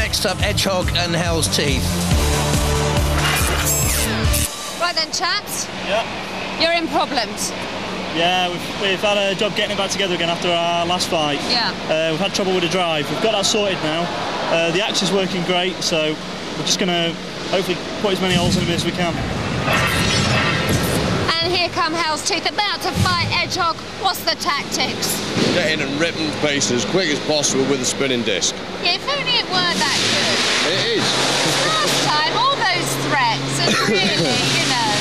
Next up, Edgehog and Hell's Teeth. Right then, chaps. Yeah. You're in problems. Yeah, we've had a job getting it back together again after our last fight. Yeah. We've had trouble with the drive. We've got that sorted now. The axe is working great, so we're just going to hopefully put as many holes in them as we can. And here come Hell's Teeth, about to fight Edgehog. What's the tactics? Get in and rip them to pieces as quick as possible with a spinning disc. Yeah, if only it were that good. It is. Last time, all those threats, and really, you know.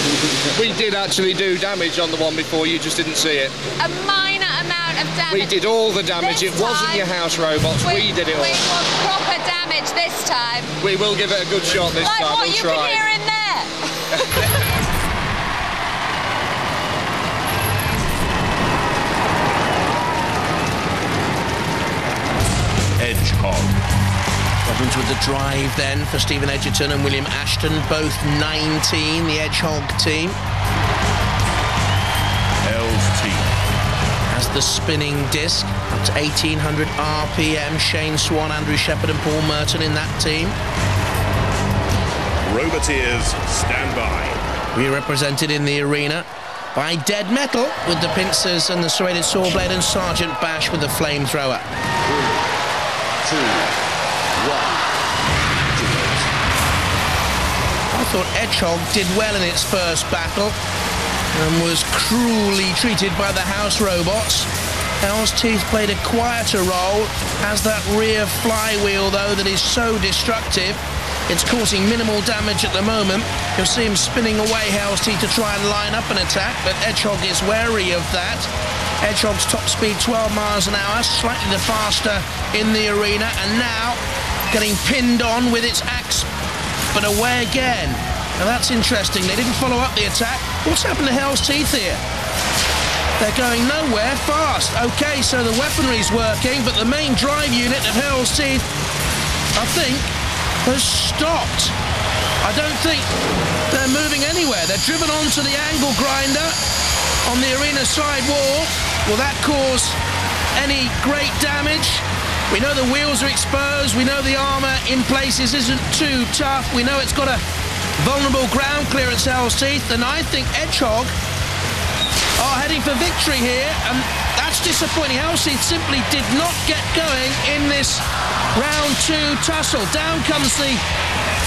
We did actually do damage on the one before, you just didn't see it. A minor amount of damage. We did all the damage. This It wasn't time, your house robots. We did it all. We want proper damage this time. We will give it a good shot this like time. what We'll you try. can hear in there. Edgehog. Problems with the drive then for Stephen Edgerton and William Ashton, both 19, the Edgehog team. Hell's Teeth. Has the spinning disc, up to 1800 RPM. Shane Swan, Andrew Shepherd and Paul Merton in that team. Roboteers, stand by. We're represented in the arena by Dead Metal with the pincers and the serrated saw blade, and Sergeant Bash with the flamethrower. 3, 2, 1. I thought Edgehog did well in its first battle and was cruelly treated by the house robots. Hell's Teeth played a quieter role, has that rear flywheel though that is so destructive. It's causing minimal damage at the moment. You'll see him spinning away, Hell's Teeth, to try and line up an attack, but Edgehog is wary of that. Edgehog's top speed 12 miles an hour, slightly the faster in the arena, and now getting pinned on with its axe, but away again. Now that's interesting. They didn't follow up the attack. What's happened to Hell's Teeth here? They're going nowhere fast. Okay, so the weaponry's working, but the main drive unit of Hell's Teeth, I think, has stopped. I don't think they're moving anywhere. They're driven onto the angle grinder on the arena side wall. Will that cause any great damage? We know the wheels are exposed. We know the armour in places isn't too tough. We know it's got a vulnerable ground clearance, Hell's Teeth, and I think Edgehog are heading for victory here, and that's disappointing. Hell's Teeth simply did not get going in this round 2 tussle. Down comes the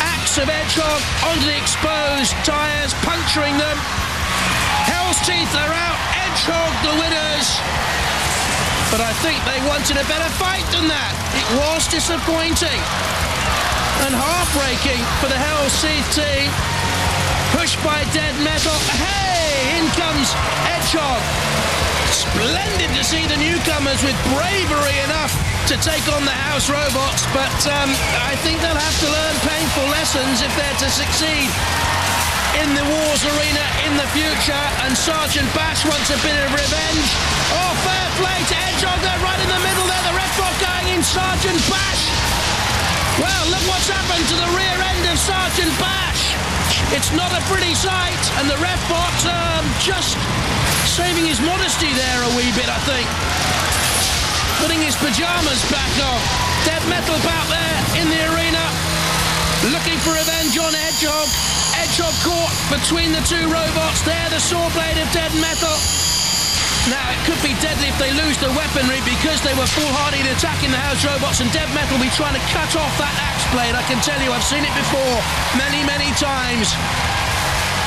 axe of Edgehog onto the exposed tyres, puncturing them. Hell's Teeth are out. Edgehog the winners. But I think they wanted a better fight than that. It was disappointing and heartbreaking for the Hell's Teeth team. Pushed by Dead Metal. Hey, in comes Edgehog. Splendid to see the newcomers with bravery enough to take on the house robots, but I think they'll have to learn painful lessons if they're to succeed in the wars arena in the future. And Sergeant Bash wants a bit of revenge. Oh, fair play to Edgehog. They're right in the middle there. The ref bot going in Sergeant Bash. Well, look what's happened to the rear end of Sergeant Bash. It's not a pretty sight, and the ref bot just saving his modesty there a wee bit, I think. Putting his pyjamas back on. Dead Metal out there in the arena, looking for revenge on Edgehog. Edgehog caught between the two robots there, the saw blade of Dead Metal. Now, it could be deadly if they lose the weaponry, because they were foolhardy in attacking the house robots, and Dead Metal will be trying to cut off that axe blade. I can tell you, I've seen it before many, many times.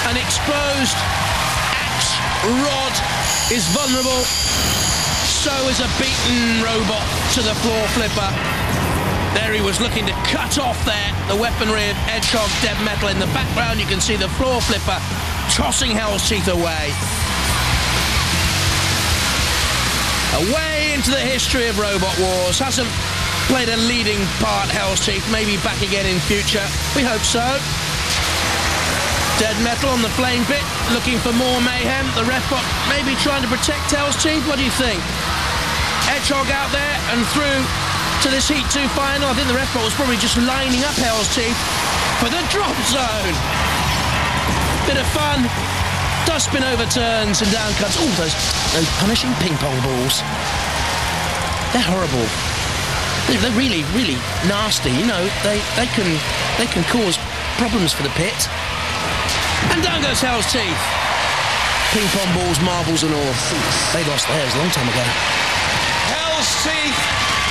An exposed axe rod is vulnerable. So is a beaten robot to the floor flipper. There he was looking to cut off there the weaponry of Edgehog. Dead Metal in the background. You can see the floor flipper tossing Hell's Teeth away. Away into the history of Robot Wars. Hasn't played a leading part, Hell's Teeth. Maybe back again in future. We hope so. Dead Metal on the flame pit, looking for more mayhem. The ref bot maybe trying to protect Hell's Teeth. What do you think? Edgehog out there and through to this Heat 2 final. I think the ref bot was probably just lining up Hell's Teeth for the drop zone. Bit of fun. Does spin over turns and down cuts. Oh, those punishing ping pong balls. They're horrible. They're really, really nasty. You know, they can cause problems for the pit. And down goes Hell's Teeth. Ping pong balls, marbles and all. They lost theirs a long time ago. Hell's Teeth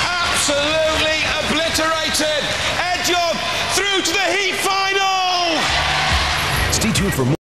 absolutely obliterated. Hedgehog through to the heat final. Stay tuned for more.